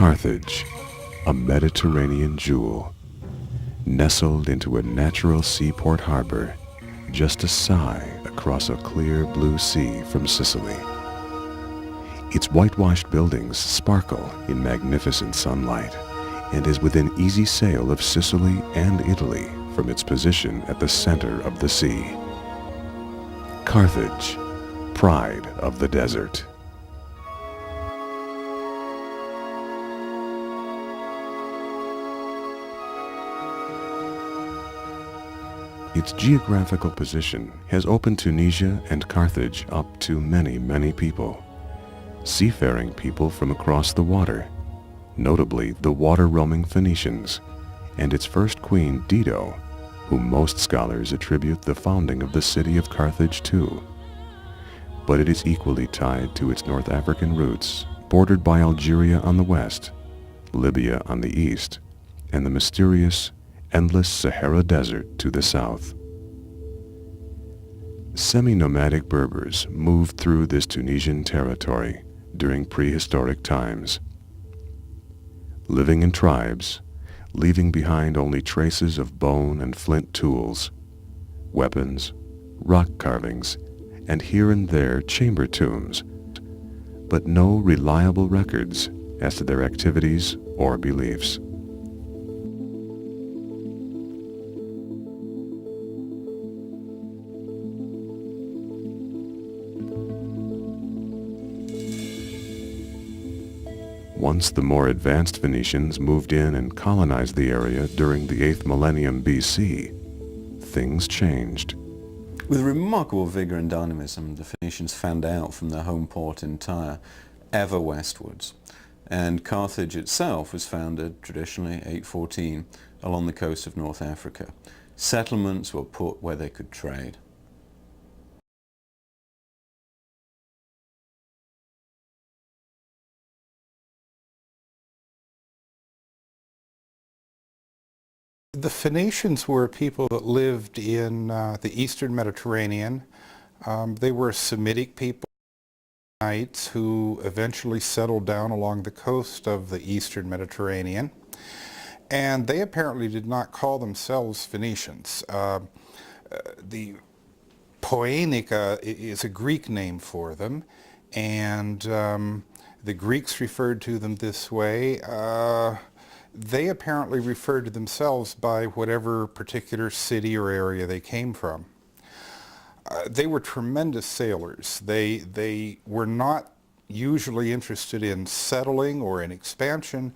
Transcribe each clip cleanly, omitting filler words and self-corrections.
Carthage, a Mediterranean jewel, nestled into a natural seaport harbor, just a sigh across a clear blue sea from Sicily. Its whitewashed buildings sparkle in magnificent sunlight and is within easy sail of Sicily and Italy from its position at the center of the sea. Carthage, pride of the desert. Its geographical position has opened Tunisia and Carthage up to many, many people. Seafaring people from across the water, notably the water-roaming Phoenicians, and its first queen Dido, whom most scholars attribute the founding of the city of Carthage to. But it is equally tied to its North African roots, bordered by Algeria on the west, Libya on the east, and the mysterious, endless Sahara Desert to the south. Semi-nomadic Berbers moved through this Tunisian territory during prehistoric times, living in tribes, leaving behind only traces of bone and flint tools, weapons, rock carvings, and here and there chamber tombs, but no reliable records as to their activities or beliefs. Once the more advanced Phoenicians moved in and colonized the area during the 8th millennium BC, things changed. With remarkable vigor and dynamism, the Phoenicians fanned out from their home port in Tyre ever westwards, and Carthage itself was founded traditionally 814 along the coast of North Africa. Settlements were put where they could trade. The Phoenicians were people that lived in the eastern Mediterranean. They were Semitic people who eventually settled down along the coast of the eastern Mediterranean. And they apparently did not call themselves Phoenicians. The Poenica is a Greek name for them, and the Greeks referred to them this way. They apparently referred to themselves by whatever particular city or area they came from. They were tremendous sailors. They were not usually interested in settling or in expansion,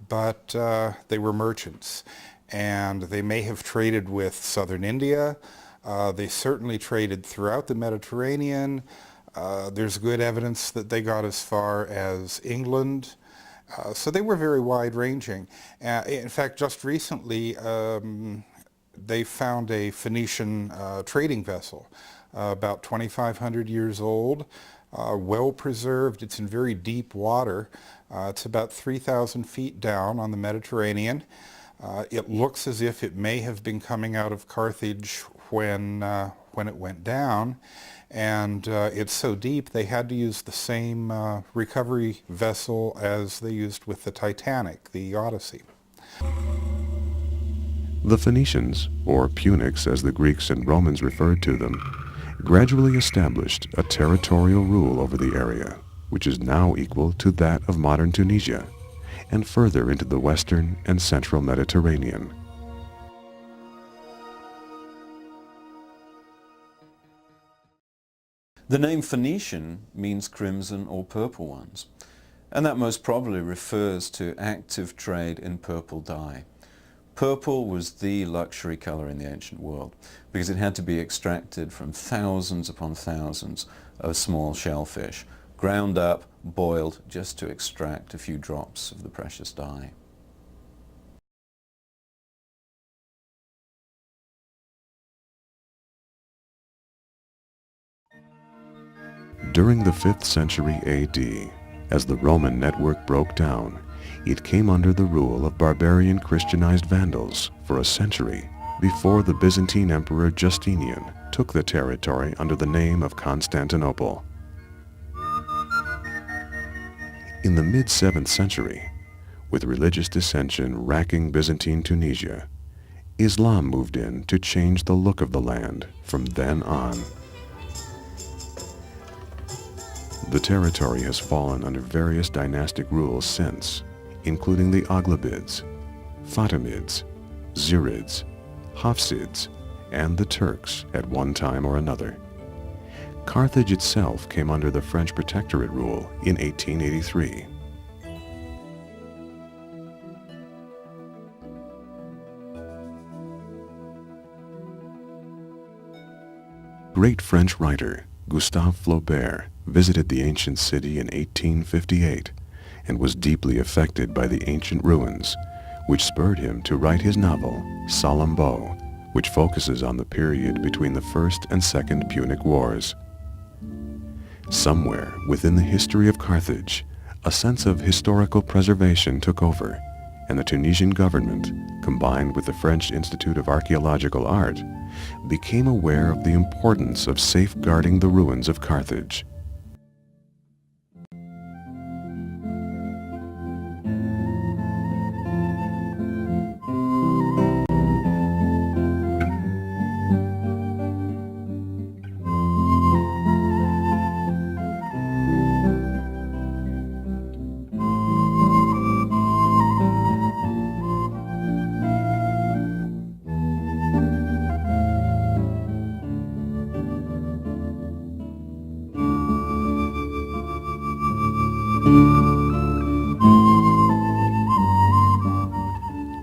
but they were merchants. And they may have traded with southern India. They certainly traded throughout the Mediterranean. There's good evidence that they got as far as England. So they were very wide-ranging. In fact, just recently, they found a Phoenician trading vessel, about 2,500 years old, well preserved. It's in very deep water. It's about 3,000 feet down on the Mediterranean. It looks as if it may have been coming out of Carthage when it went down. And it's so deep they had to use the same recovery vessel as they used with the Titanic, the Odyssey. The Phoenicians, or Punics as the Greeks and Romans referred to them, gradually established a territorial rule over the area, which is now equal to that of modern Tunisia, and further into the western and central Mediterranean. The name Phoenician means crimson or purple ones, and that most probably refers to active trade in purple dye. Purple was the luxury color in the ancient world because it had to be extracted from thousands upon thousands of small shellfish, ground up, boiled, just to extract a few drops of the precious dye. During the 5th century AD, as the Roman network broke down, it came under the rule of barbarian Christianized Vandals for a century before the Byzantine Emperor Justinian took the territory under the name of Constantinople. In the mid-7th century, with religious dissension racking Byzantine Tunisia, Islam moved in to change the look of the land from then on. The territory has fallen under various dynastic rules since, including the Aghlabids, Fatimids, Zirids, Hafsids, and the Turks at one time or another. Carthage itself came under the French protectorate rule in 1883. Great French writer Gustave Flaubert visited the ancient city in 1858 and was deeply affected by the ancient ruins, which spurred him to write his novel Salammbô, which focuses on the period between the First and Second Punic Wars. Somewhere within the history of Carthage, a sense of historical preservation took over, and the Tunisian government, combined with the French Institute of Archaeological Art, became aware of the importance of safeguarding the ruins of Carthage.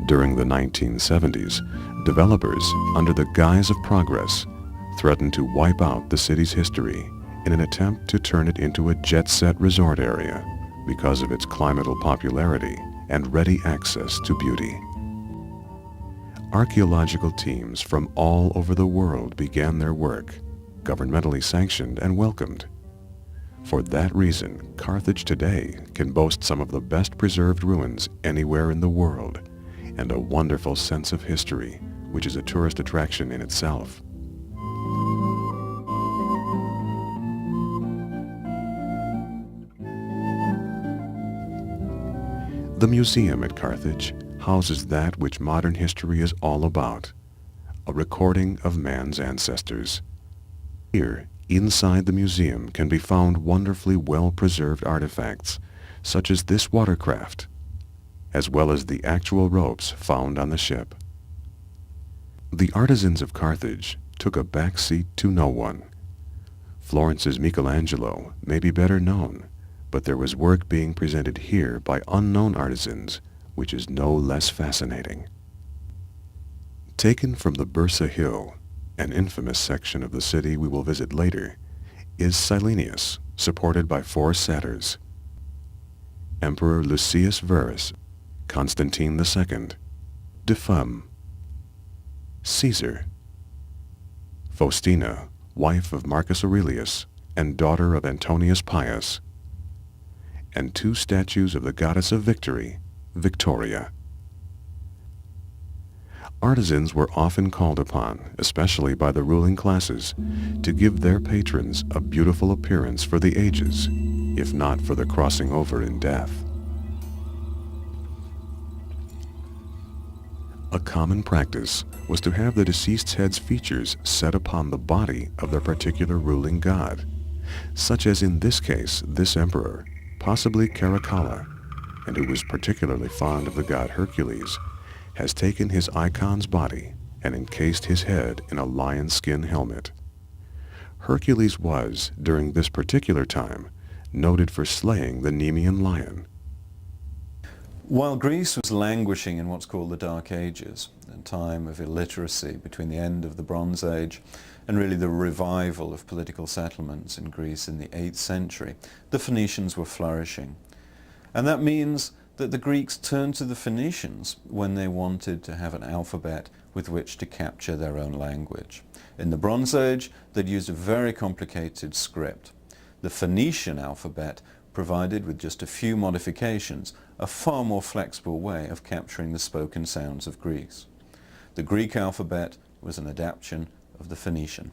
During the 1970s, developers, under the guise of progress, threatened to wipe out the city's history in an attempt to turn it into a jet-set resort area because of its climatal popularity and ready access to beauty. Archaeological teams from all over the world began their work, governmentally sanctioned and welcomed. For that reason, Carthage today can boast some of the best preserved ruins anywhere in the world, and a wonderful sense of history, which is a tourist attraction in itself. The museum at Carthage houses that which modern history is all about, a recording of man's ancestors. Here, inside the museum, can be found wonderfully well-preserved artifacts, such as this watercraft, as well as the actual ropes found on the ship. The artisans of Carthage took a back seat to no one. Florence's Michelangelo may be better known, but there was work being presented here by unknown artisans, which is no less fascinating. Taken from the Bursa Hill, an infamous section of the city we will visit later, is Silenius, supported by 4 satyrs: Emperor Lucius Verus, Constantine II, Defum, Caesar, Faustina, wife of Marcus Aurelius and daughter of Antonius Pius, and 2 statues of the goddess of victory, Victoria. Artisans were often called upon, especially by the ruling classes, to give their patrons a beautiful appearance for the ages, if not for the crossing over in death. A common practice was to have the deceased's head's features set upon the body of their particular ruling god, such as in this case this emperor, possibly Caracalla, and who was particularly fond of the god Hercules, has taken his icon's body and encased his head in a lion skin helmet. Hercules was, during this particular time, noted for slaying the Nemean lion. While Greece was languishing in what's called the Dark Ages, a time of illiteracy between the end of the Bronze Age and really the revival of political settlements in Greece in the 8th century, the Phoenicians were flourishing. And that means that the Greeks turned to the Phoenicians when they wanted to have an alphabet with which to capture their own language. In the Bronze Age, they'd used a very complicated script. The Phoenician alphabet provided, with just a few modifications, a far more flexible way of capturing the spoken sounds of Greece. The Greek alphabet was an adaptation of the Phoenician.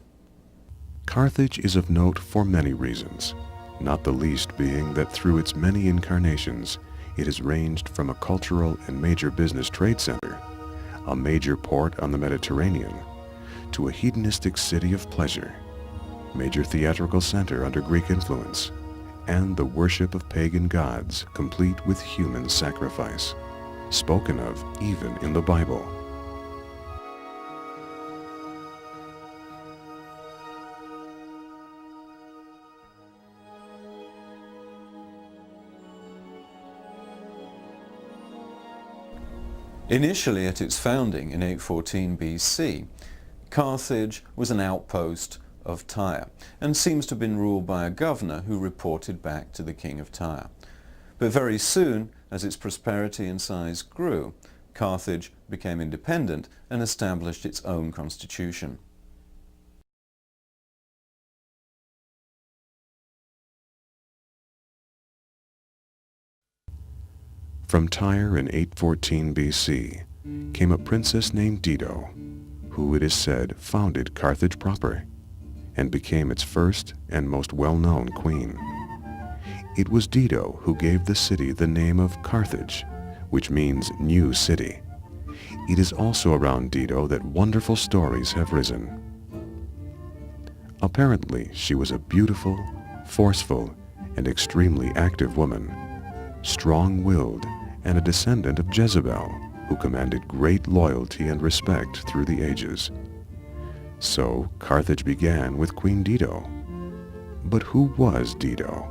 Carthage is of note for many reasons, not the least being that through its many incarnations, It has ranged from a cultural and major business trade center, a major port on the Mediterranean, to a hedonistic city of pleasure, major theatrical center under Greek influence, and the worship of pagan gods complete with human sacrifice, spoken of even in the Bible. Initially, at its founding in 814 BC, Carthage was an outpost of Tyre and seems to have been ruled by a governor who reported back to the king of Tyre. But very soon, as its prosperity and size grew, Carthage became independent and established its own constitution. From Tyre in 814 BC came a princess named Dido, who it is said founded Carthage proper and became its first and most well-known queen. It was Dido who gave the city the name of Carthage, which means new city. It is also around Dido that wonderful stories have risen. Apparently, she was a beautiful, forceful, and extremely active woman, strong-willed, and a descendant of Jezebel, who commanded great loyalty and respect through the ages. So Carthage began with Queen Dido. But who was Dido?